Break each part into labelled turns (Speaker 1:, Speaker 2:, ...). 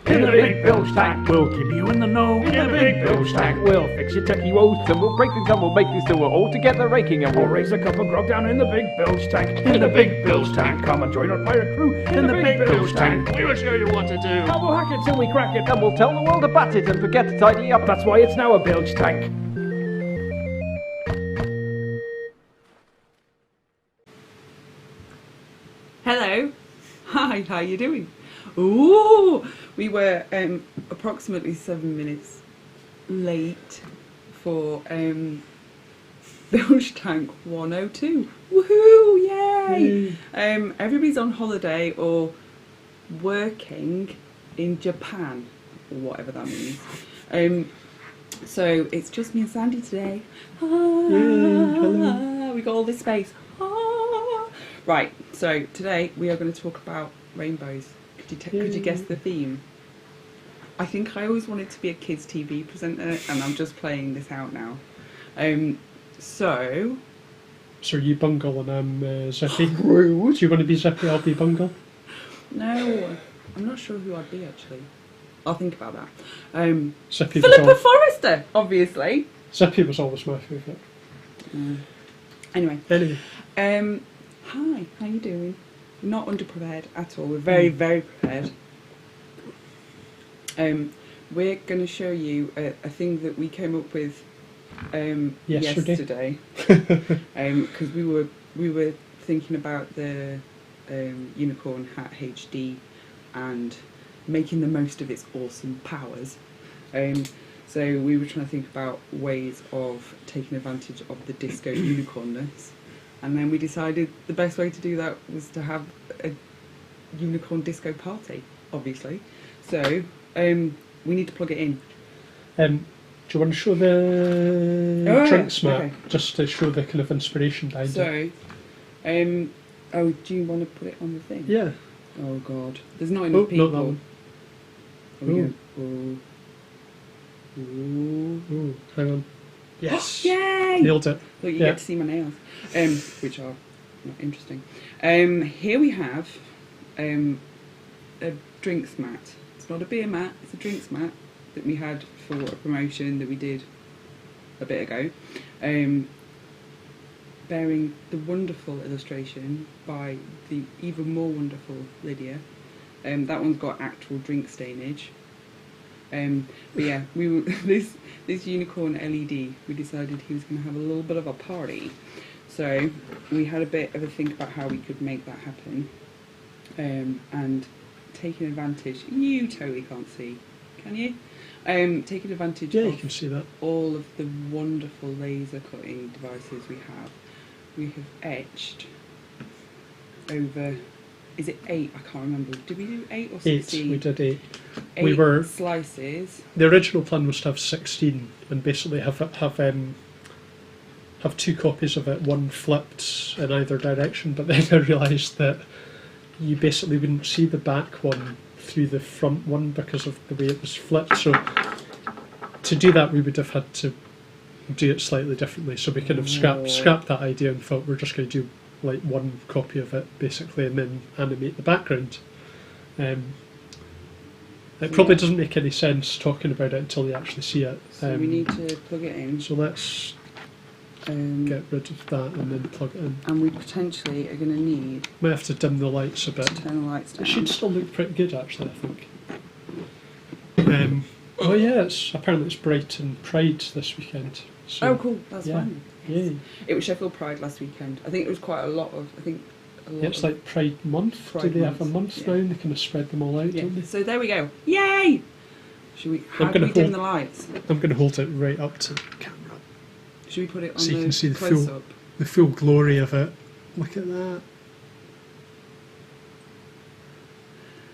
Speaker 1: In the big bilge tank, we'll keep you in the know. In the big bilge tank, we'll fix your techie woes.
Speaker 2: And we'll break things and we'll make things till we're all together raking and
Speaker 1: We'll raise a cup of grog down in the big bilge tank. In the big bilge tank, come and join our pirate crew. In the big bilge tank, we will show you what to do.
Speaker 2: And we'll hack it till we crack it, and we'll tell the world about it and forget to tidy up.
Speaker 1: That's why it's now a bilge tank.
Speaker 3: Hello. Hi, how you doing? Ooh, we were approximately 7 minutes late for Bilge Tank 102. Woohoo! Yay! Everybody's on holiday or working in Japan, or whatever that means. So it's just me and Sandy today.
Speaker 4: Hello.
Speaker 3: We got all this space. Right, so today we are going to talk about rainbows. Could you guess the theme? I think I always wanted to be a kids' TV presenter, and I'm just playing this out now. So
Speaker 4: you Bungle and I'm Zippy.
Speaker 3: Rude.
Speaker 4: Do you want to be Zippy? I'll be Bungle.
Speaker 3: No, I'm not sure who I'd be actually. I'll think about that.
Speaker 4: Zippy
Speaker 3: Philippa Forrester, obviously.
Speaker 4: Zippy was always my favourite.
Speaker 3: Anyway. Hi, how you doing? Not underprepared at all. We're very, very prepared. We're going to show you a thing that we came up with yesterday. Because we were thinking about the unicorn hat HD and making the most of its awesome powers. So we were trying to think about ways of taking advantage of the disco unicornness. And then we decided the best way to do that was to have a unicorn disco party, obviously. So, we need to plug it in.
Speaker 4: Do you want to show the drinks map,
Speaker 3: okay.
Speaker 4: just to show the kind of inspiration behind it?
Speaker 3: So, do you want to put it on the thing?
Speaker 4: Yeah.
Speaker 3: Oh God, there's not enough people.
Speaker 4: Not that one.
Speaker 3: Ooh.
Speaker 4: Hang on. Yes.
Speaker 3: Yay!
Speaker 4: Nailed it.
Speaker 3: Look, you get to see my nails, which are not interesting. Here we have a drinks mat. It's not a beer mat, it's a drinks mat that we had for a promotion that we did a bit ago, bearing the wonderful illustration by the even more wonderful Lydia. That one's got actual drink stainage. But yeah, this unicorn LED, we decided he was going to have a little bit of a party. So we had a bit of a think about how we could make that happen. And taking advantage, you totally can't see, can you? Taking advantage
Speaker 4: you
Speaker 3: of
Speaker 4: can see that.
Speaker 3: all of the wonderful laser cutting devices we have etched over, is it 8? I can't remember. Did we do 8 or 16?
Speaker 4: 8, we did 8.
Speaker 3: 8 slices.
Speaker 4: The original plan was to have 16 and basically have 2 copies of it, one flipped in either direction, but then I realised that you basically wouldn't see the back one through the front one because of the way it was flipped. So to do that we would have had to do it slightly differently. So we kind of scrapped that idea and thought we're just going to do like one copy of it basically and then animate the background. It probably doesn't make any sense talking about it until you actually see it.
Speaker 3: So we need to plug it in.
Speaker 4: So let's get rid of that and then plug it in.
Speaker 3: And we potentially are going to need...
Speaker 4: Might have to dim the lights a bit.
Speaker 3: Turn the lights down.
Speaker 4: It should still look pretty good actually, I think. Oh yeah, apparently it's Brighton Pride this weekend. So,
Speaker 3: oh cool, that's fine.
Speaker 4: Yeah.
Speaker 3: It was Sheffield Pride last weekend. I think it was quite a lot of...
Speaker 4: It's like Pride Month. Do they have a month now and they kind of spread them all out, don't they?
Speaker 3: So there we go. Yay! How do we dim the lights?
Speaker 4: I'm going to hold it right up to the camera.
Speaker 3: Should we put it on
Speaker 4: so you can see
Speaker 3: the
Speaker 4: full glory of it. Look at that.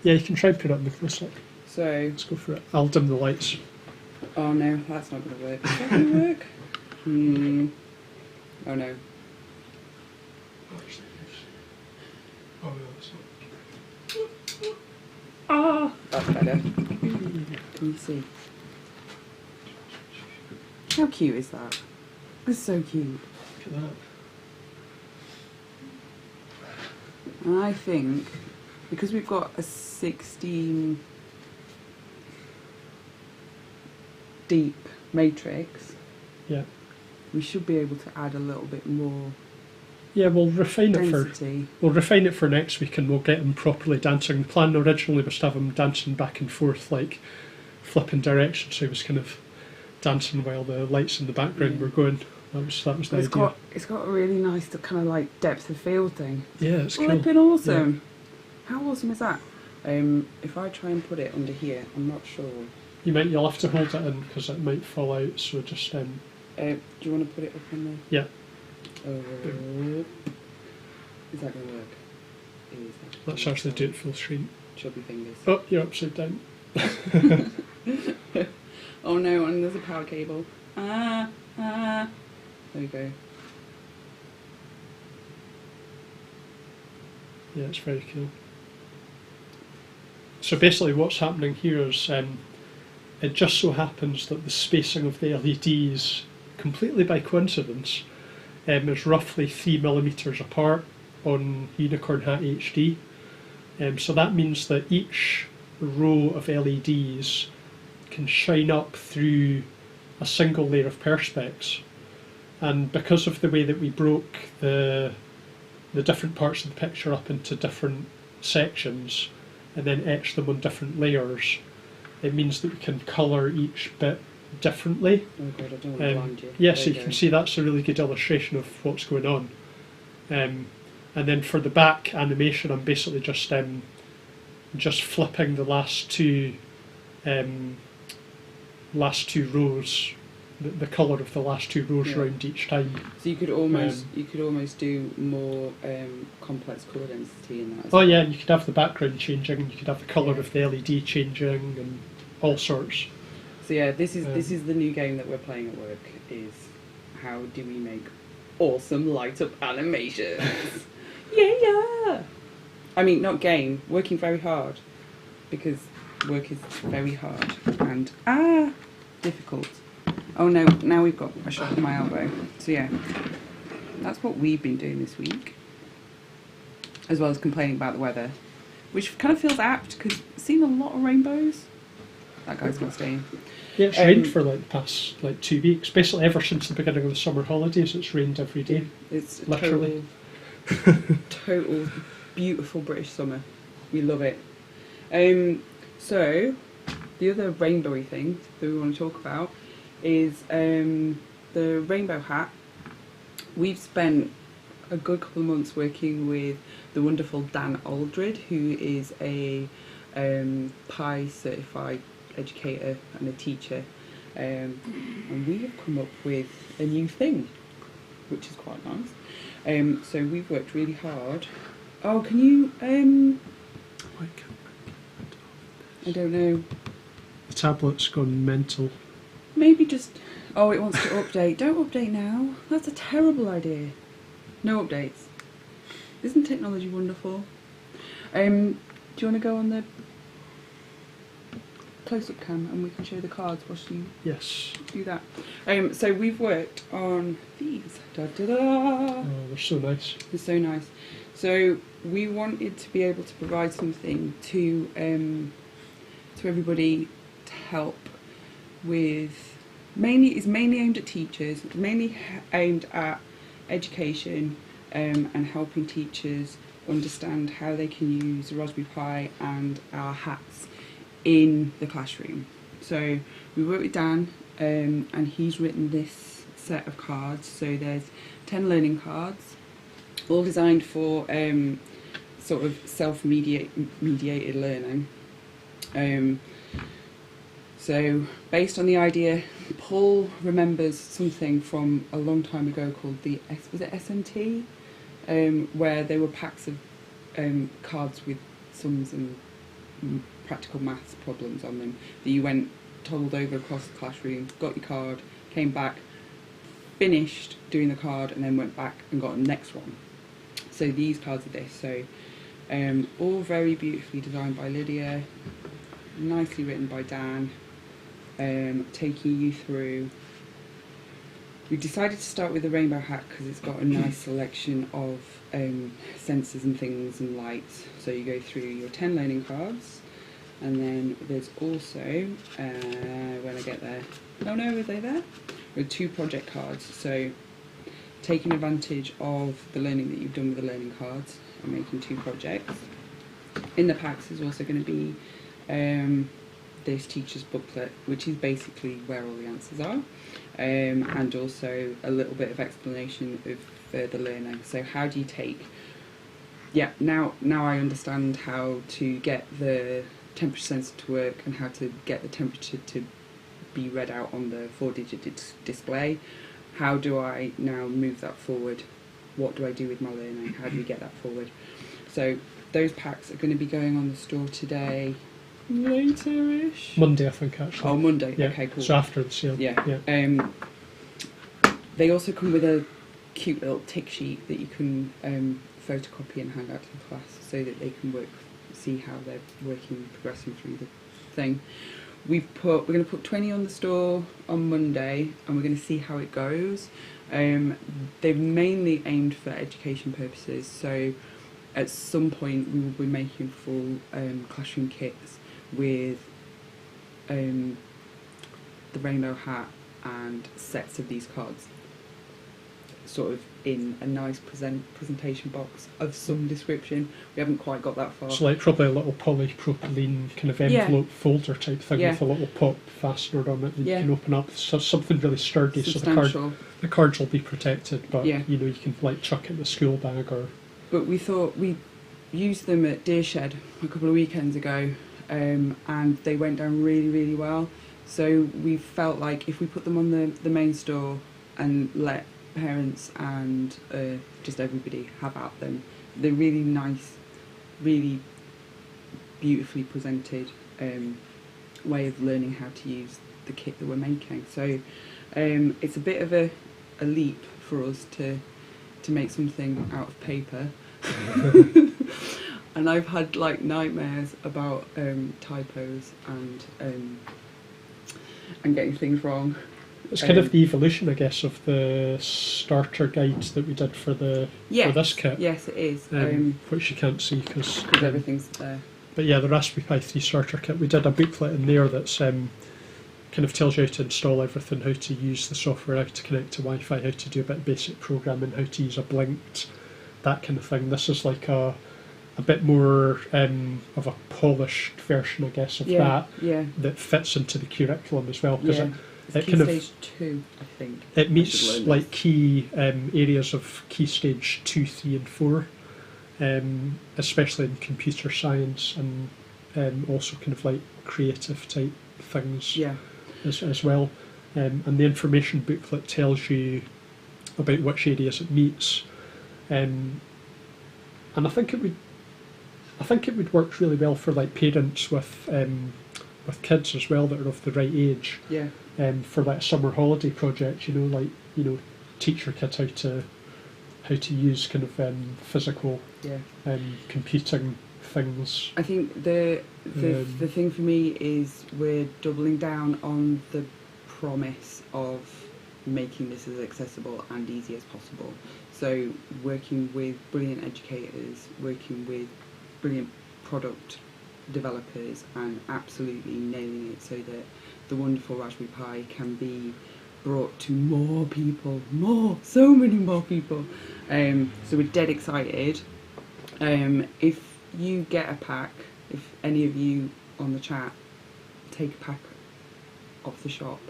Speaker 4: Yeah, you can try and put it on the close-up.
Speaker 3: So
Speaker 4: let's go for it. I'll dim the lights.
Speaker 3: Oh no, that's not going to work. Is that going to work? Oh no.
Speaker 4: Oh no, it's not.
Speaker 3: Ah, that's better. Can you see? How cute is that? It's so cute.
Speaker 4: Look at that.
Speaker 3: And I think because we've got a 16 deep matrix,
Speaker 4: Yeah.
Speaker 3: we should be able to add a little bit more
Speaker 4: Yeah, we'll refine it for
Speaker 3: density.
Speaker 4: next week, and we'll get him properly dancing. The plan originally was to have him dancing back and forth, like flipping directions, so he was kind of dancing while the lights in the background were going. That was the idea.
Speaker 3: It's got a really nice kind of like depth of field thing.
Speaker 4: Yeah, it's cool.
Speaker 3: Flipping awesome. Yeah. How awesome is that? If I try and put it under here, I'm not sure.
Speaker 4: You'll have to hold it in because it might fall out. So just
Speaker 3: do you want to put it up in there?
Speaker 4: Yeah.
Speaker 3: Is that going to work?
Speaker 4: Let's actually do it full screen.
Speaker 3: Chubby fingers.
Speaker 4: Oh, you're upside down.
Speaker 3: Oh no, and there's a power cable. There we go.
Speaker 4: Yeah, it's very cool. So basically what's happening here is it just so happens that the spacing of the LEDs, completely by coincidence, is roughly 3mm apart on Unicorn Hat HD. So that means that each row of LEDs can shine up through a single layer of perspex. And because of the way that we broke the different parts of the picture up into different sections and then etch them on different layers, it means that we can colour each bit differently.
Speaker 3: Oh god, I don't want to blind you.
Speaker 4: Yeah, so you can see that's a really good illustration of what's going on. And then for the back animation, I'm basically just flipping the last two rows, the colour of the last two rows around each time.
Speaker 3: So you could almost do more complex colour density in that.
Speaker 4: Oh yeah, you could have the background changing, and you could have the colour of the LED changing, and all sorts.
Speaker 3: So yeah, this is the new game that we're playing at work. Is how do we make awesome light up animations? Yeah. I mean, not game. Working very hard, because work is very hard and difficult. Oh no! Now we've got a shot in my elbow. So yeah, that's what we've been doing this week, as well as complaining about the weather, which kind of feels apt because seen a lot of rainbows. That guy's not staying.
Speaker 4: Yeah, it's rained for like the past 2 weeks. Basically, ever since the beginning of the summer holidays, it's rained every day.
Speaker 3: It's
Speaker 4: literally
Speaker 3: total beautiful British summer. We love it. So the other rainbowy thing that we want to talk about is the rainbow hat. We've spent a good couple of months working with the wonderful Dan Aldred, who is a PI certified educator and a teacher, and we have come up with a new thing, which is quite nice. So we've worked really hard. Oh, can you I don't know.
Speaker 4: The tablet's gone mental.
Speaker 3: Maybe just... Oh, it wants to update. Don't update now. That's a terrible idea. No updates. Isn't technology wonderful? Do you want to go on the close-up cam and we can show the cards whilst you do that? So we've worked on these. Da-da-da!
Speaker 4: Oh, they're so nice.
Speaker 3: They're so nice. So we wanted to be able to provide something to everybody to help with, mainly aimed at teachers, mainly aimed at education and helping teachers understand how they can use the Raspberry Pi and our hats in the classroom. So we worked with Dan and he's written this set of cards. So there's 10 learning cards, all designed for sort of self-mediated learning. So based on the idea, Paul remembers something from a long time ago called was it SMT? Where there were packs of cards with sums and practical maths problems on them that you went, toddled over across the classroom, got your card, came back, finished doing the card, and then went back and got the next one. So these cards are this. So all very beautifully designed by Lydia, nicely written by Dan, taking you through. We decided to start with the rainbow hat because it's got a nice selection of sensors and things and lights. So you go through your 10 learning cards, And then there's also, when I get there, oh no, are they there? With 2 project cards. So taking advantage of the learning that you've done with the learning cards and making 2 projects. In the packs is also going to be this teacher's booklet, which is basically where all the answers are, and also a little bit of explanation of further learning. So how do you take, now I understand how to get the temperature sensor to work and how to get the temperature to be read out on the 4-digit display. How do I now move that forward? What do I do with my learning? How do we get that forward? So those packs are going to be going on the store today, later-ish?
Speaker 4: Monday, I think, actually.
Speaker 3: Oh, Monday.
Speaker 4: Yeah.
Speaker 3: Okay, cool.
Speaker 4: So after the sale.
Speaker 3: Yeah. They also come with a cute little tick sheet that you can photocopy and hand out to the class so that they can see how they're working, progressing through the thing. We're going to put 20 on the store on Monday, and we're going to see how it goes. They've mainly aimed for education purposes, so at some point we will be making full classroom kits with the rainbow hat and sets of these cards, sort of in a nice presentation box of some description. We haven't quite got that far.
Speaker 4: So like probably a little polypropylene kind of envelope folder type thing with a little pop fastener on it that you can open up. So something really sturdy, so the cards will be protected, but you know, you can like chuck it in the school bag or... But
Speaker 3: we thought we used them at Deershed a couple of weekends ago, and they went down really, really well. So we felt like if we put them on the main store and let parents and just everybody have at them, they're really nice, really beautifully presented way of learning how to use the kit that we're making. So it's a bit of a leap for us to make something out of paper. And I've had like nightmares about typos and getting things wrong.
Speaker 4: It's kind of the evolution, I guess, of the starter guides that we did for the for this kit.
Speaker 3: Yes, it is.
Speaker 4: Which you can't see because
Speaker 3: everything's there.
Speaker 4: But yeah, the Raspberry Pi 3 starter kit, we did a booklet in there that's kind of tells you how to install everything, how to use the software, how to connect to Wi-Fi, how to do a bit of basic programming, how to use a blinked, that kind of thing. This is like a bit more of a polished version, I guess, of that fits into the curriculum as well, because it
Speaker 3: key
Speaker 4: kind
Speaker 3: stage 2, I think.
Speaker 4: It meets like key areas of key stage 2, 3 and 4, especially in computer science and also kind of like creative type things as well. And the information booklet tells you about which areas it meets, and I think it would work really well for like parents with kids as well that are of the right age.
Speaker 3: Yeah.
Speaker 4: For like a summer holiday project, teach your kid how to use kind of physical computing things.
Speaker 3: I think the thing for me is we're doubling down on the promise of making this as accessible and easy as possible. So working with brilliant educators, working with brilliant product developers, and absolutely nailing it so that the wonderful Raspberry Pi can be brought to more people, so many more people. So we're dead excited. If you get a pack, if any of you on the chat take a pack off the shop,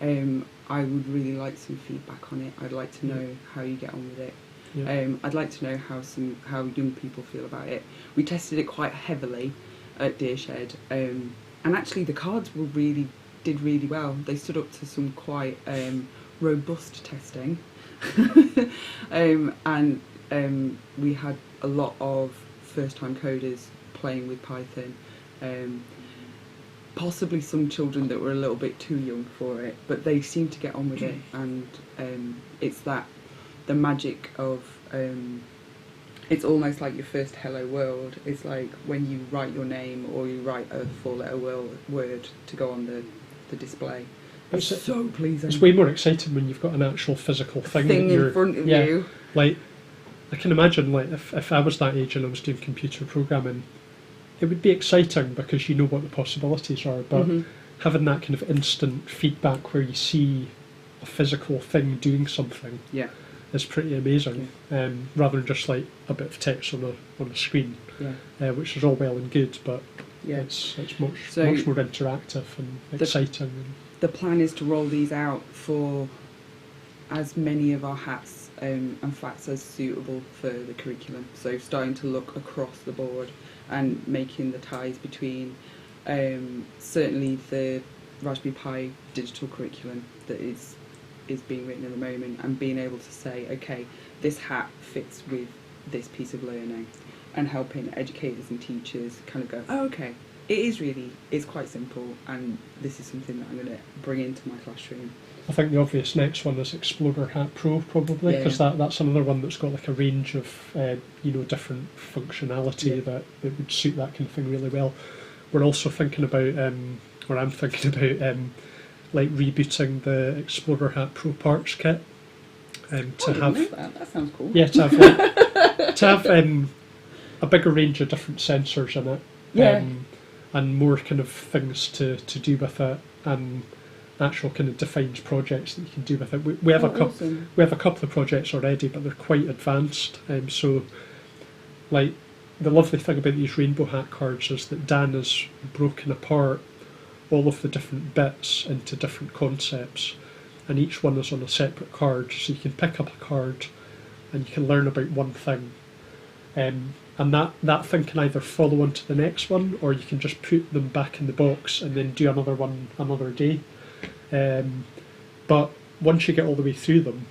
Speaker 3: I would really like some feedback on it. I'd like to know how you get on with it. I'd like to know how young people feel about it. We tested it quite heavily at Deershed, and actually the cards did really well. They stood up to some quite robust testing, and we had a lot of first-time coders playing with Python. Possibly some children that were a little bit too young for it, but they seemed to get on with it, and it's the magic of it's almost like your first hello world. It's like when you write your name or you write a 4-letter word to go on the display. It's so pleasing.
Speaker 4: It's way more exciting when you've got an actual physical thing
Speaker 3: in front of you.
Speaker 4: Like, I can imagine, like, if I was that age and I was doing computer programming, it would be exciting because you know what the possibilities are, but having that kind of instant feedback where you see a physical thing doing something
Speaker 3: Yeah.
Speaker 4: is pretty amazing, rather than just like a bit of text on a screen,
Speaker 3: Yeah.
Speaker 4: which is all well and good, but
Speaker 3: Yeah.
Speaker 4: it's much more interactive and exciting.
Speaker 3: The plan is to roll these out for as many of our hats and flats as suitable for the curriculum. So starting to look across the board and making the ties between certainly the Raspberry Pi digital curriculum that is being written at the moment, and being able to say, okay, this hat fits with this piece of learning, and helping educators and teachers kind of go, oh, okay, it's quite simple, and this is something that I'm going to bring into my classroom.
Speaker 4: I think the obvious next one is Explorer Hat Pro, probably, because that's another one that's got like a range of different functionality that would suit that kind of thing really well. We're also thinking about, or I'm thinking about, like rebooting the Explorer Hat Pro parts kit. To have
Speaker 3: that sounds cool.
Speaker 4: Yeah, to have a bigger range of different sensors in it.
Speaker 3: Yeah.
Speaker 4: And more kind of things to do with it, and actual kind of defined projects that you can do with it. We have we have a couple of projects already, but they're quite advanced. So, like, the lovely thing about these rainbow hat cards is that Dan has broken apart all of the different bits into different concepts, and each one is on a separate card, so you can pick up a card and you can learn about one thing. And that thing can either follow on to the next one, or you can just put them back in the box and then do another one another day. But once you get all the way through them,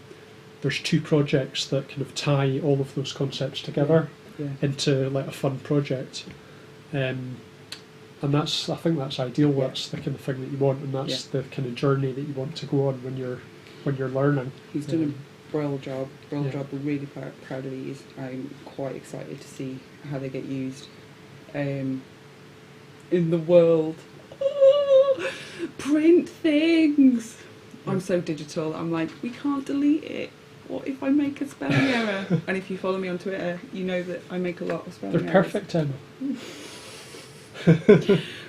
Speaker 4: there's 2 projects that kind of tie all of those concepts together into like a fun project. And I think that's ideal. That's the kind of thing that you want, and that's the kind of journey that you want to go on when you're learning.
Speaker 3: He's done a brilliant job. We're really proud of these. I'm quite excited to see how they get used in the world. Oh, print things. I'm so digital. I'm like, we can't delete it. What if I make a spelling error? And if you follow me on Twitter, you know that I make a lot of spelling errors.
Speaker 4: They're perfect, Emma.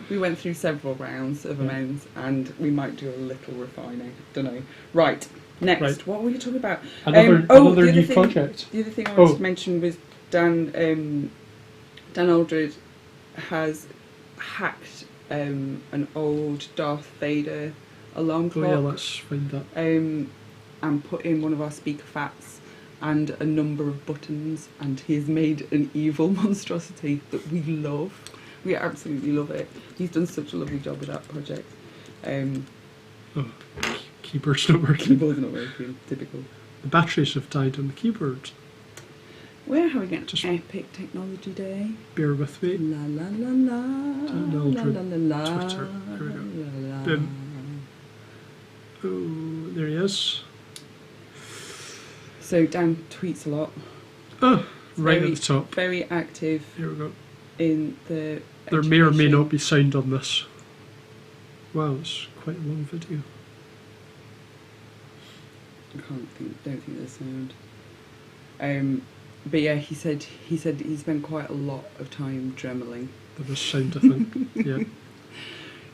Speaker 3: We went through several rounds of amends, and we might do a little refining. Don't know. Right. Next, what were we talking about?
Speaker 4: Another new project.
Speaker 3: The other thing I wanted to mention was Dan Aldred has hacked an old Darth Vader alarm clock.
Speaker 4: Oh yeah, let's find that.
Speaker 3: And put in one of our speaker fats and a number of buttons, and he has made an evil monstrosity that we love. We absolutely love it. He's done such a lovely job with that project.
Speaker 4: Keyboard's not working.
Speaker 3: Keyboard's not working, typical.
Speaker 4: The batteries have died on the keyboard.
Speaker 3: We're having an epic technology day.
Speaker 4: Bear with me.
Speaker 3: La la la la.
Speaker 4: Dan Aldred,
Speaker 3: la, la, la,
Speaker 4: Twitter. Here we go.
Speaker 3: la, la.
Speaker 4: Oh, there he is.
Speaker 3: So Dan tweets a lot.
Speaker 4: Oh, right at the top.
Speaker 3: Very active.
Speaker 4: Here we go.
Speaker 3: In the
Speaker 4: There may or may not be sound on this. Wow, it's quite a long video.
Speaker 3: Don't think there's sound. But yeah, he said he spent quite a lot of time dremeling.
Speaker 4: There was sound, I think. Yeah.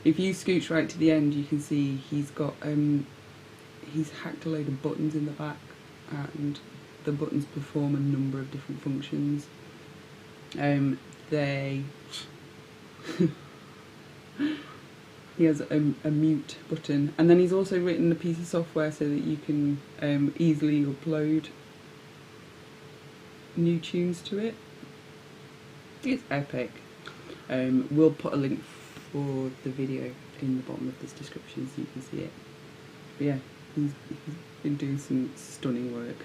Speaker 3: If you scooch right to the end, you can see he's got he's hacked a load of buttons in the back, and the buttons perform a number of different functions. He has a mute button, and then he's also written a piece of software so that you can easily upload new tunes to it. It's epic. We'll put a link for the video in the bottom of this description so you can see it. But yeah, he's been doing some stunning work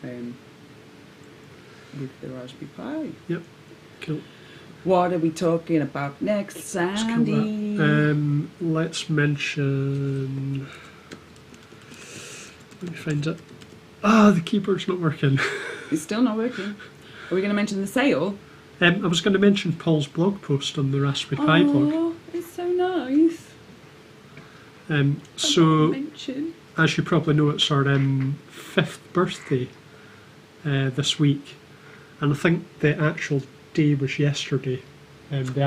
Speaker 3: with the Raspberry Pi.
Speaker 4: Yep, cool.
Speaker 3: What are we talking about next, Sandy?
Speaker 4: Let's mention... Let me find it. The keyboard's not working.
Speaker 3: It's still not working. Are we going to mention the sale?
Speaker 4: I was going to mention Paul's blog post on the Raspberry Pi blog.
Speaker 3: Oh, it's so nice.
Speaker 4: So, as you probably know, it's our 5th birthday this week. And I think the actual day was yesterday. The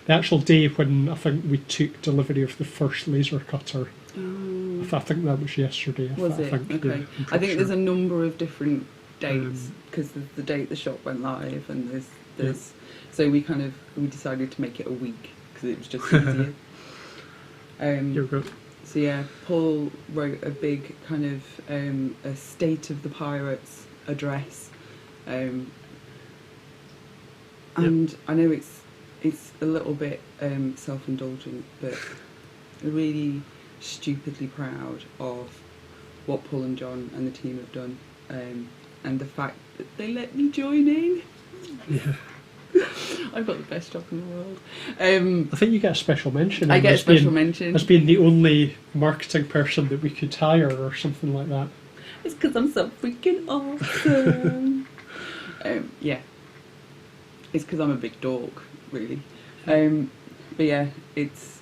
Speaker 4: actual day when I think we took delivery of the first laser cutter. I think that was yesterday.
Speaker 3: Was it?
Speaker 4: think,
Speaker 3: Okay.
Speaker 4: yeah, I'm
Speaker 3: I think
Speaker 4: pretty
Speaker 3: there's
Speaker 4: sure.
Speaker 3: a number of different dates because there's the date the shop went live, and there's so we decided to make it a week because it was just easier.
Speaker 4: You're good.
Speaker 3: So yeah, Paul wrote a big kind of a state of the pirates address, and I know it's a little bit self-indulgent, but I'm really stupidly proud of what Paul and John and the team have done, and the fact that they let me join in.
Speaker 4: Yeah.
Speaker 3: I've got the best job in the world.
Speaker 4: I think you get a special mention.
Speaker 3: I get a special mention.
Speaker 4: As being the only marketing person that we could hire or something like that.
Speaker 3: It's because I'm so freaking awesome. Yeah. It's because I'm a big dog, really. But yeah, it's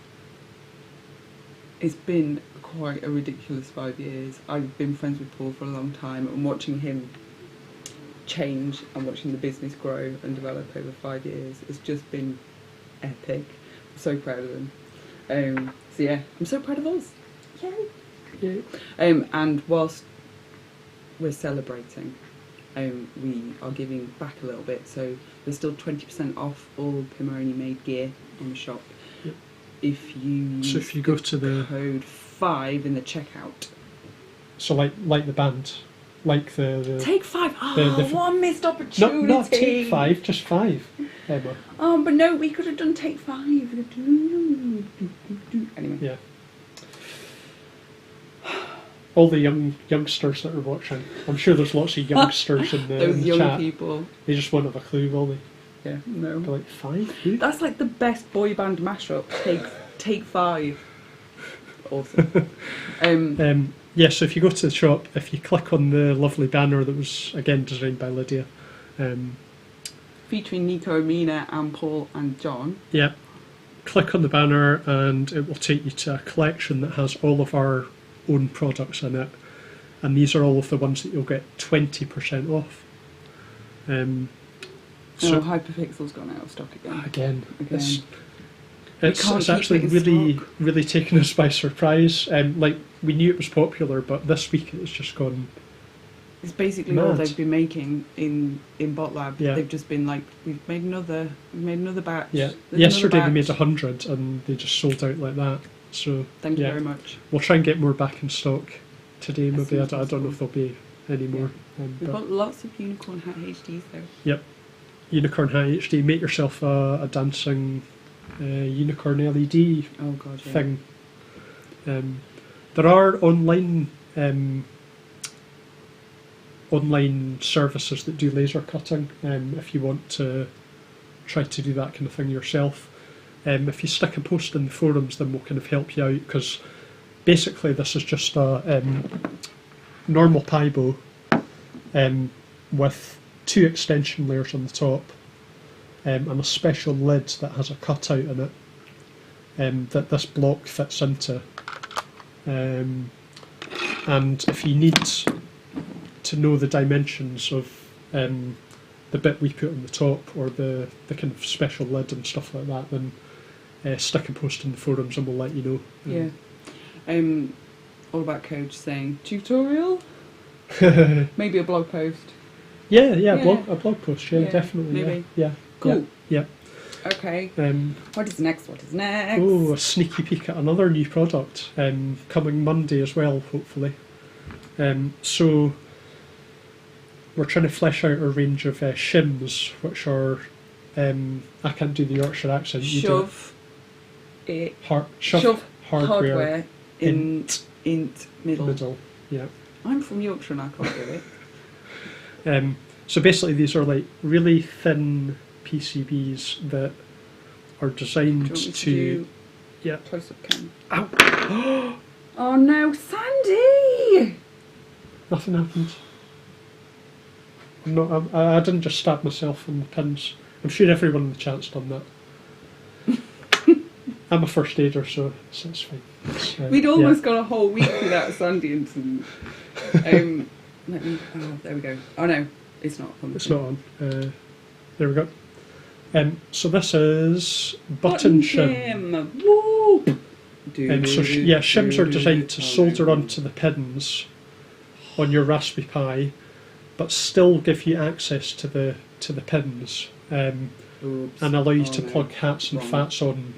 Speaker 3: been quite a ridiculous 5 years. I've been friends with Paul for a long time, and watching him change and watching the business grow and develop over 5 years, it's just been epic. I'm so proud of them. So yeah, I'm so proud of us. Yay! And whilst we're celebrating, we are giving back a little bit. So there's still 20% off all Pimoroni made gear on the shop.
Speaker 4: Yep.
Speaker 3: If you use
Speaker 4: go to the
Speaker 3: code 5 in the checkout.
Speaker 4: So like the band. Like the
Speaker 3: Take 5. Oh, what a missed opportunity.
Speaker 4: not take 5, just 5. Emma.
Speaker 3: Oh, but no, we could have done take 5. Anyway.
Speaker 4: Yeah. All the youngsters that are watching. I'm sure there's lots of youngsters in the,
Speaker 3: Those
Speaker 4: in the
Speaker 3: young
Speaker 4: chat.
Speaker 3: people.
Speaker 4: They just won't have a clue, will they?
Speaker 3: Yeah, no.
Speaker 4: They're like, 5? Who?
Speaker 3: That's like the best boy band mashup. Take 5. Awesome.
Speaker 4: Yeah, so if you go to the shop, if you click on the lovely banner that was, again, designed by Lydia.
Speaker 3: Featuring Nico, Amina and Paul and John.
Speaker 4: Yeah. Click on the banner and it will take you to a collection that has all of our own products in it. And these are all of the ones that you'll get 20% off. So
Speaker 3: Hyperpixel's gone out of stock again.
Speaker 4: Again.
Speaker 3: We
Speaker 4: It's
Speaker 3: can't keep
Speaker 4: actually
Speaker 3: it in
Speaker 4: really taken us by surprise. Like, we knew it was popular, but this week it's just gone.
Speaker 3: It's basically all
Speaker 4: mad.
Speaker 3: they've been making in Bot Lab.
Speaker 4: Yeah.
Speaker 3: They've just been like, we've made another batch.
Speaker 4: Yeah.
Speaker 3: There's
Speaker 4: Yesterday
Speaker 3: another
Speaker 4: they
Speaker 3: batch.
Speaker 4: made 100 and they just sold out like that. So
Speaker 3: Thank you
Speaker 4: yeah.
Speaker 3: very much.
Speaker 4: We'll try and get more back in stock today.
Speaker 3: As
Speaker 4: Maybe
Speaker 3: soon
Speaker 4: I
Speaker 3: as
Speaker 4: don't know
Speaker 3: possible.
Speaker 4: if there'll be any more.
Speaker 3: We've
Speaker 4: But
Speaker 3: got lots of Unicorn Hat HDs though.
Speaker 4: yep. Unicorn High HD. Make yourself a dancing unicorn LED
Speaker 3: Oh god, yeah.
Speaker 4: thing. There are online services that do laser cutting. If you want to try to do that kind of thing yourself, if you stick a post in the forums, then we'll kind of help you out, because basically this is just a normal pie bow with 2 extension layers on the top and a special lid that has a cutout in it that this block fits into. And if you need to know the dimensions of the bit we put on the top or the kind of special lid and stuff like that, then stick a post in the forums and we'll let you know.
Speaker 3: Yeah. All about Coach saying tutorial. Maybe a blog post.
Speaker 4: Yeah.
Speaker 3: Yeah.
Speaker 4: A blog post, yeah,
Speaker 3: Yeah,
Speaker 4: definitely.
Speaker 3: maybe.
Speaker 4: Yeah.
Speaker 3: Cool.
Speaker 4: Yeah.
Speaker 3: Okay. What is next?
Speaker 4: Oh, a sneaky peek at another new product coming Monday as well, hopefully. So we're trying to flesh out a range of shims, which are I can't do the Yorkshire accent. You do it. Shove hardware
Speaker 3: int middle.
Speaker 4: middle. Yeah.
Speaker 3: I'm from Yorkshire and I can't do it.
Speaker 4: So basically, these are like really thin PCBs that are designed
Speaker 3: Do you want me
Speaker 4: to.
Speaker 3: do
Speaker 4: Yeah.
Speaker 3: close up cam?
Speaker 4: Ow!
Speaker 3: Oh no, Sandy!
Speaker 4: Nothing happened. I didn't just stab myself in the pins. I'm sure everyone in the chat's done that. I'm a first aider, so it's fine.
Speaker 3: We'd almost got a whole week without a Sandy incident. Let me. Oh, there we go. Oh no, it's not.
Speaker 4: It's not on. There we go. So this is button shim.
Speaker 3: Woo!
Speaker 4: Shims are designed to solder onto the pins on your Raspberry Pi, but still give you access to the pins, and allow you to plug hats and fats on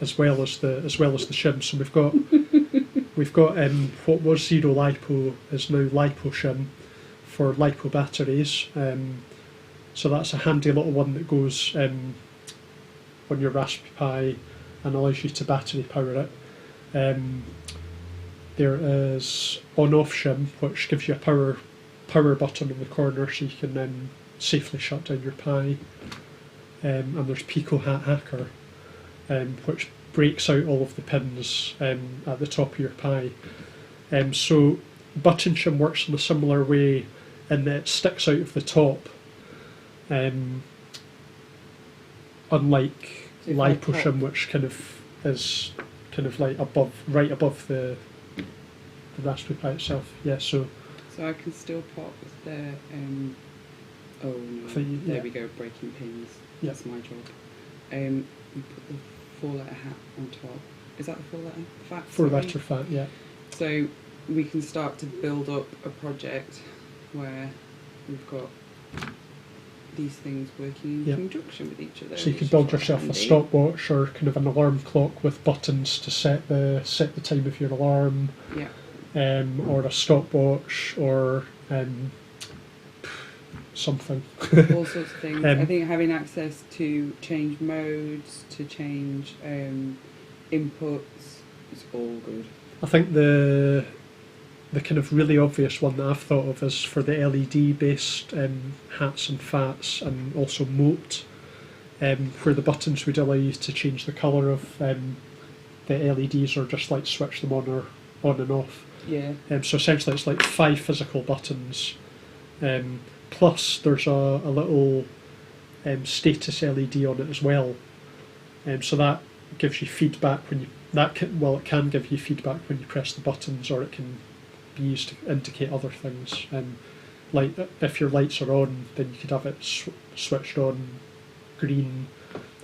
Speaker 4: as well as the shims. So we've got what was zero lipo is now lipo shim for lipo batteries. So that's a handy little one that goes on your Raspberry Pi and allows you to battery power it. There is on-off shim, which gives you a power button in the corner so you can safely shut down your Pi. And there's Pico Hat Hacker, which breaks out all of the pins at the top of your Pi. So button shim works in a similar way in that it sticks out of the top, unlike lipo shim, which is like right above the Raspberry Pi itself. Yeah, so
Speaker 3: I can still pop the oh no, there we go, breaking pins.
Speaker 4: Yeah.
Speaker 3: That's my job. We put the 4-letter hat on top. Is that the 4-letter fat?
Speaker 4: 4-letter fat, yeah.
Speaker 3: So we can start to build up a project where we've got these things working in conjunction with each other.
Speaker 4: So you could build yourself a stopwatch or kind of an alarm clock with buttons to set the time of your alarm.
Speaker 3: Yeah.
Speaker 4: Or a stopwatch or something.
Speaker 3: All sorts of things. I think having access to change modes, to change inputs, is all good.
Speaker 4: I think the kind of really obvious one that I've thought of is for the LED based hats and fats, and also moat, where the buttons would allow you to change the colour of the LEDs or just like switch them on and off.
Speaker 3: Yeah.
Speaker 4: So essentially it's like 5 physical buttons, plus there's a little status LED on it as well. So that gives you feedback it can give you feedback when you press the buttons, or it can be used to indicate other things. Like if your lights are on, then you could have it switched on green,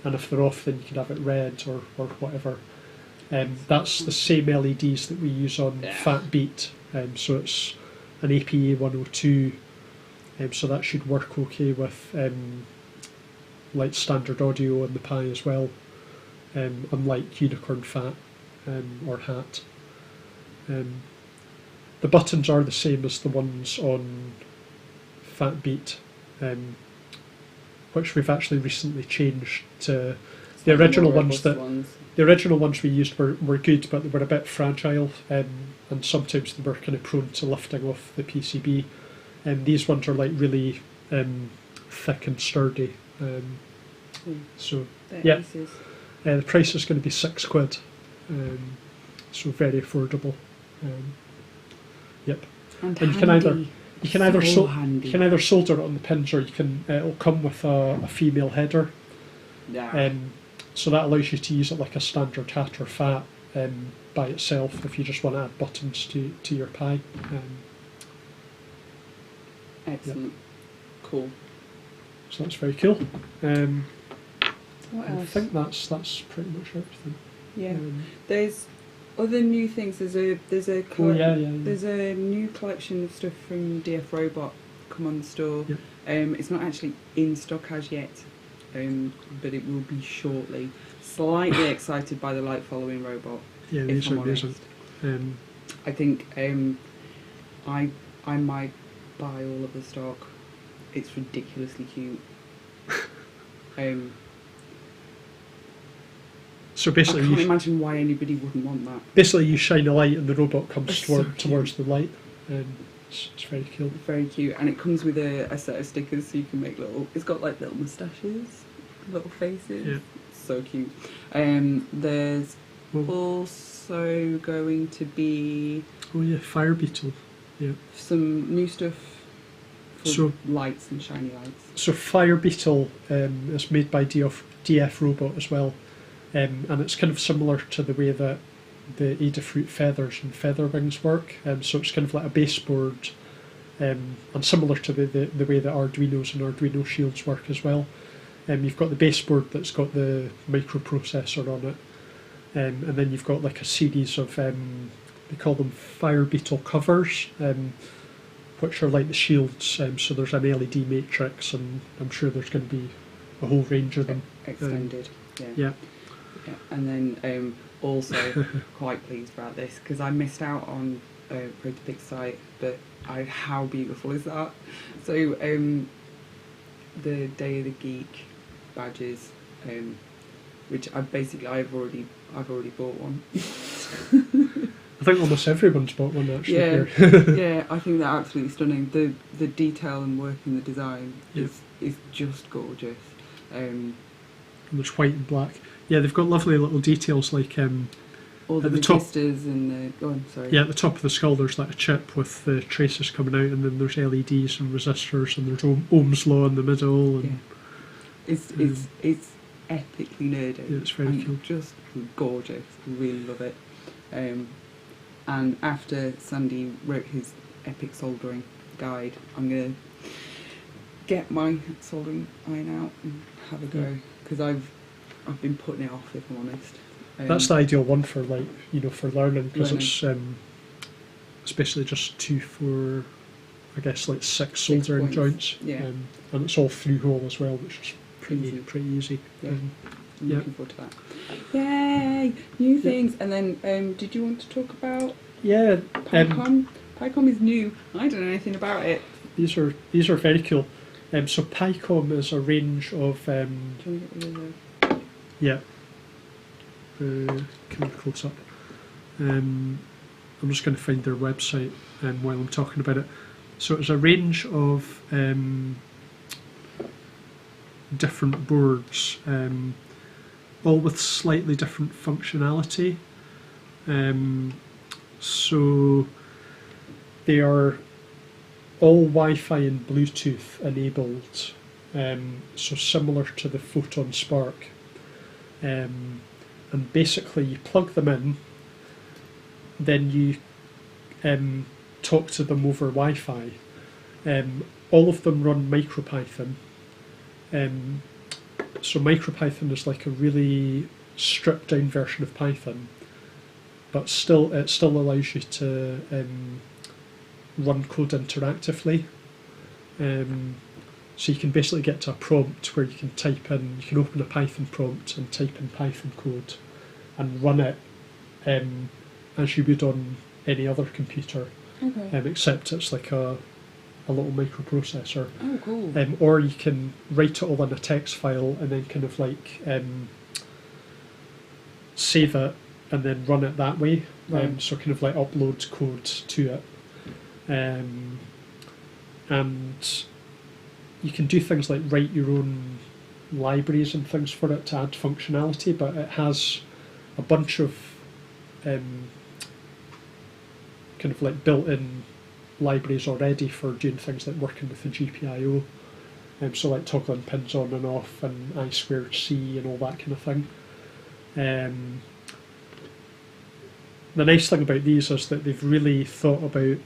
Speaker 4: and if they're off, then you could have it red or whatever. That's the same LEDs that we use on Fat Beat, so it's an APA 102, so that should work okay with like standard audio on the Pi as well, unlike Unicorn Fat or Hat. The buttons are the same as the ones on Fat Beat, which we've actually recently changed to the original ones. The original ones we used were good, but they were a bit fragile, and sometimes they were kind of prone to lifting off the PCB. These ones are like really thick and sturdy. So yeah, the price is going to be £6, so very affordable. Yep, and you can either solder it on the pins, or it'll come with a female header.
Speaker 3: Yeah.
Speaker 4: So that allows you to use it like a standard hat or fat by itself if you just want to add buttons to your Pi.
Speaker 3: Excellent.
Speaker 4: Yep.
Speaker 3: Cool.
Speaker 4: So that's very cool.
Speaker 3: What else?
Speaker 4: I think that's pretty much everything.
Speaker 3: Yeah. There's other new things. There's a new collection of stuff from DF Robot come on the store.
Speaker 4: Yep.
Speaker 3: It's not actually in stock as yet, but it will be shortly. Slightly excited by the light following robot.
Speaker 4: Yeah, these are amazing.
Speaker 3: I think I might buy all of the stock. It's ridiculously cute.
Speaker 4: So basically,
Speaker 3: I can't imagine why anybody wouldn't want that.
Speaker 4: Basically, you shine a light and the robot comes towards the light. It's very cool.
Speaker 3: Very cute, and it comes with a set of stickers, so you can make little. It's got like little moustaches, little faces. Yeah. So cute. There's also going to be
Speaker 4: Fire Beetle. Yeah.
Speaker 3: Some new stuff for lights and shiny lights. So
Speaker 4: Fire Beetle is made by DF Robot as well, and it's kind of similar to the way that the Adafruit feathers and feather wings work. So it's kind of like a baseboard, and similar to the way that Arduinos and Arduino shields work as well. You've got the baseboard that's got the microprocessor on it, and then you've got like a series of they call them fire beetle covers, which are like the shields. So there's an LED matrix, and I'm sure there's going to be a whole range of them.
Speaker 3: Extended,
Speaker 4: Yeah.
Speaker 3: And then also quite pleased about this because I missed out on Protopic's site, but how beautiful is that? So the Day of the Geek badges, which I've already bought one.
Speaker 4: I think almost everyone's bought one actually.
Speaker 3: Yeah,
Speaker 4: Here.
Speaker 3: yeah, I think they're absolutely stunning. The detail and work in the design is just gorgeous.
Speaker 4: And there's white and black. Yeah, they've got lovely little details like
Speaker 3: all the
Speaker 4: at the top,
Speaker 3: registers and the. Go on, sorry.
Speaker 4: yeah, at the top of the skull there's like a chip with the traces coming out, and then there's LEDs and resistors, and there's Ohm's law in the middle. And
Speaker 3: it's epically nerdy.
Speaker 4: Yeah, it's very cool.
Speaker 3: Just gorgeous. Really love it. And after Sandy wrote his epic soldering guide, I'm gonna get my soldering iron out and have a go because I've been putting it off, if I'm honest.
Speaker 4: That's the ideal one for for learning, because it's basically just 2, 4, I guess like 6 soldering
Speaker 3: points.
Speaker 4: joints,
Speaker 3: Yeah.
Speaker 4: and it's all through hole as well, which is pretty easy.
Speaker 3: Yeah. I'm looking forward to that. Yay! New things. And then, did you want to talk about PyCom? PyCom is new. I don't know anything about it.
Speaker 4: These are very cool. So PyCom is a range of
Speaker 3: Do you want to get rid of the...
Speaker 4: yeah. Can we close up? I'm just going to find their website while I'm talking about it. So it's a range of different boards, all with slightly different functionality. So they are all Wi-Fi and Bluetooth enabled, so similar to the Photon Spark. And basically you plug them in, then you talk to them over Wi-Fi. All of them run MicroPython. So MicroPython is like a really stripped down version of Python, but it still allows you to run code interactively. So you can basically get to a prompt where you can open a Python prompt and type in Python code and run it as you would on any other computer, except it's like a little microprocessor.
Speaker 3: Oh, cool.
Speaker 4: Or you can write it all in a text file and then kind of like save it and then run it that way.
Speaker 3: Right.
Speaker 4: So kind of like upload code to it. And you can do things like write your own libraries and things for it to add functionality, but it has a bunch of kind of like built-in libraries already for doing things like working with the GPIO. So like toggling pins on and off and I2C and all that kind of thing. The nice thing about these is that they've really thought about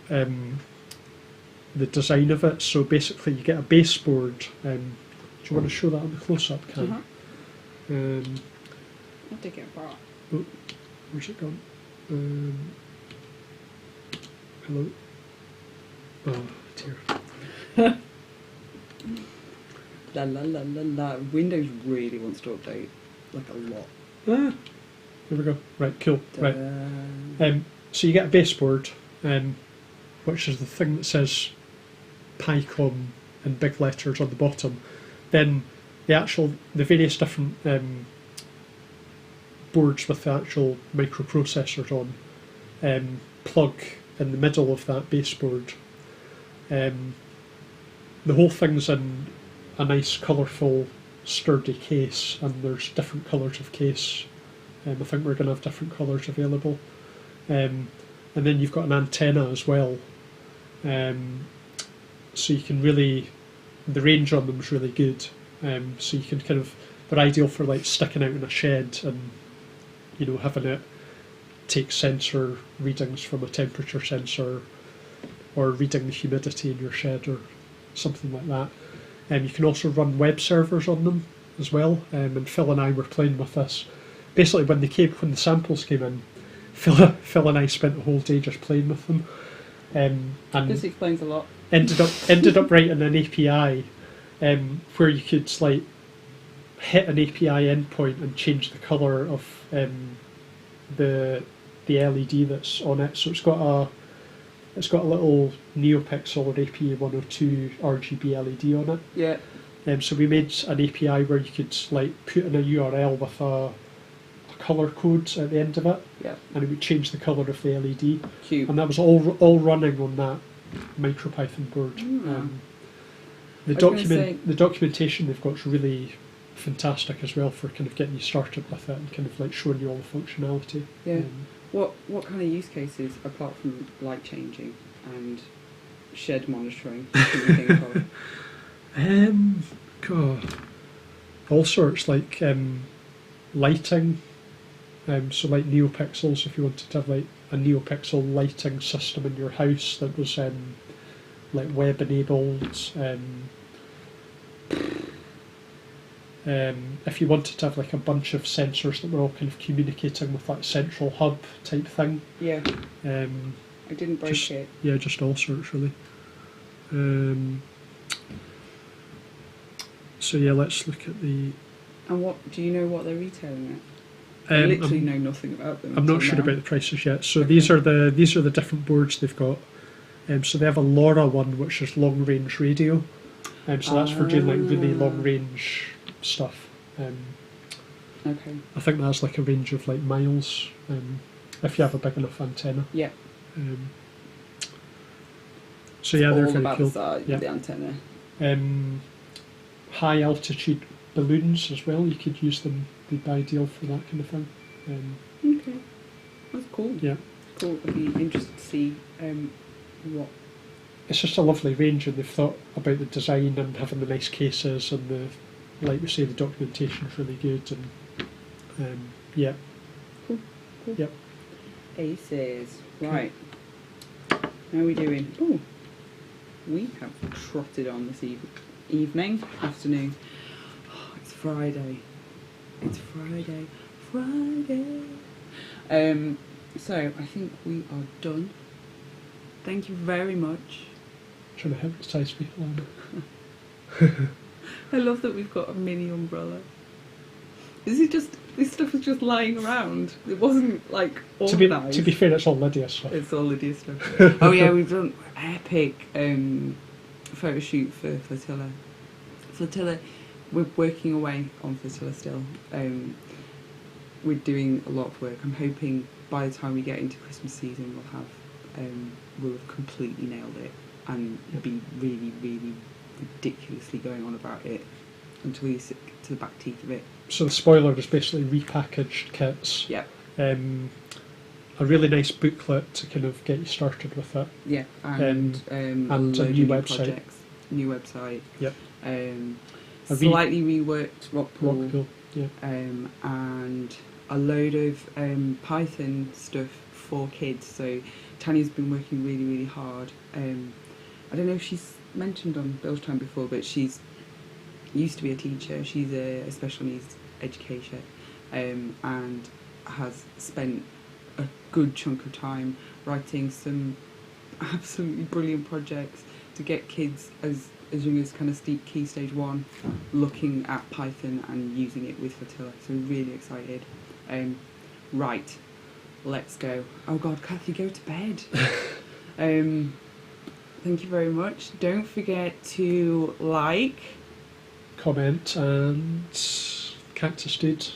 Speaker 4: the design of it. So basically you get a baseboard. Do you want to show that on the close-up, Cam?
Speaker 3: I'll take it apart.
Speaker 4: Oh, where's it gone? Hello? Oh, dear.
Speaker 3: La la la la la. Windows really wants to update, like a lot.
Speaker 4: There we go. Right, cool.
Speaker 3: Da.
Speaker 4: Right. So you get a baseboard, which is the thing that says PyCom in big letters on the bottom. Then the various different boards with the actual microprocessors on plug in the middle of that baseboard. The whole thing's in a nice colourful sturdy case, and there's different colours of case. I think we're going to have different colours available. And then you've got an antenna as well. So you can really, the range on them is really good. So you can they're ideal for like sticking out in a shed and, having it take sensor readings from a temperature sensor, or reading the humidity in your shed or something like that. You can also run web servers on them. as well, and Phil and I were playing with this. Basically, when the samples came in, Phil and I spent the whole day just playing with them, and
Speaker 3: This explains a lot.
Speaker 4: ended up writing an API where you could like hit an API endpoint and change the colour of the LED that's on it. So it's got a little NeoPixel or AP102 RGB LED on it.
Speaker 3: Yeah.
Speaker 4: So we made an API where you could like put in a URL with a colour code at the end of it,
Speaker 3: Yeah.
Speaker 4: and it would change the colour of the LED.
Speaker 3: Cute.
Speaker 4: And that was all running on that MicroPython board. The
Speaker 3: I was gonna say-
Speaker 4: documentation they've got is really fantastic as well for kind of getting you started with it and kind of like showing you all the functionality.
Speaker 3: Yeah. What kind of use cases, apart from light changing and shed monitoring, can you think of?
Speaker 4: God, all sorts, like lighting. So like NeoPixels, if you wanted to have like a NeoPixel lighting system in your house that was like web enabled. If you wanted to have like a bunch of sensors that were all kind of communicating with that central hub type thing.
Speaker 3: Yeah. I didn't break it.
Speaker 4: Yeah, just all sorts really. So yeah, let's look at the.
Speaker 3: And what do you know what they're retailing at? I literally know nothing about them.
Speaker 4: I'm not
Speaker 3: until
Speaker 4: sure
Speaker 3: now.
Speaker 4: about the prices yet. So
Speaker 3: Okay.
Speaker 4: these are the different boards they've got. So they have a LoRa one, which is long range radio. So that's for doing like really long range stuff.
Speaker 3: Okay.
Speaker 4: I think that's like a range of like miles, if you have a big enough antenna.
Speaker 3: Yeah.
Speaker 4: So yeah, they're
Speaker 3: all
Speaker 4: very
Speaker 3: about
Speaker 4: cool.
Speaker 3: the size
Speaker 4: Yeah.
Speaker 3: of the antenna.
Speaker 4: High altitude balloons as well. You could use them. They'd be ideal for that kind of thing.
Speaker 3: Okay. That's cool.
Speaker 4: Yeah.
Speaker 3: Cool. I'd be interested to see what.
Speaker 4: It's just a lovely range, and they've thought about the design and having the nice cases and the, like we say, the documentation's really good, and yeah.
Speaker 3: Cool.
Speaker 4: Yep.
Speaker 3: Aces. Right. How are we doing? Oh, we have trotted on this evening, afternoon. Oh, it's Friday. It's Friday. So I think we are done. Thank you very much.
Speaker 4: Trying to hypnotise people on
Speaker 3: I love that we've got a mini umbrella. This stuff is just lying around. It wasn't like organised.
Speaker 4: To be fair, it's all Lydia stuff.
Speaker 3: It's all Lydia stuff. Oh yeah, we've done epic photo shoot for Flotilla. Flotilla, we're working away on Flotilla still. We're doing a lot of work. I'm hoping by the time we get into Christmas season, we'll have completely nailed it and be really, really ridiculously going on about it until you sit to the back teeth of it.
Speaker 4: So the spoiler is basically repackaged kits.
Speaker 3: Yeah.
Speaker 4: A really nice booklet to kind of get you started with it.
Speaker 3: Yeah, and
Speaker 4: a
Speaker 3: loads of
Speaker 4: new website.
Speaker 3: projects. New website.
Speaker 4: Yep.
Speaker 3: Slightly reworked rock pool.
Speaker 4: Rock pool. Yeah.
Speaker 3: And a load of Python stuff for kids. So Tanya's been working really, really hard. I don't know if she's mentioned on Bilge Time before, but she's used to be a teacher. She's a special needs educator, and has spent a good chunk of time writing some absolutely brilliant projects to get kids as young as kind of key stage 1 looking at Python and using it with Flotilla. So really excited. Right, let's go. Oh God, Kathy, go to bed. Thank you very much. Don't forget to like,
Speaker 4: Comment and Cactus Dude.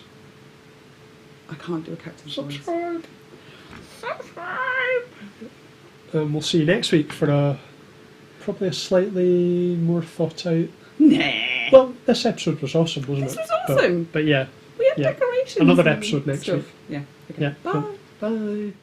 Speaker 3: I can't do a cactus voice.
Speaker 4: Subscribe. We'll see you next week for probably a slightly more thought out.
Speaker 3: Nah.
Speaker 4: Well, this episode was awesome, wasn't
Speaker 3: This
Speaker 4: it?
Speaker 3: was awesome.
Speaker 4: But yeah.
Speaker 3: We had
Speaker 4: Yeah.
Speaker 3: decorations.
Speaker 4: Another
Speaker 3: and
Speaker 4: episode next
Speaker 3: stuff.
Speaker 4: week.
Speaker 3: Yeah. Okay.
Speaker 4: Yeah.
Speaker 3: Bye.
Speaker 4: Cool. Bye.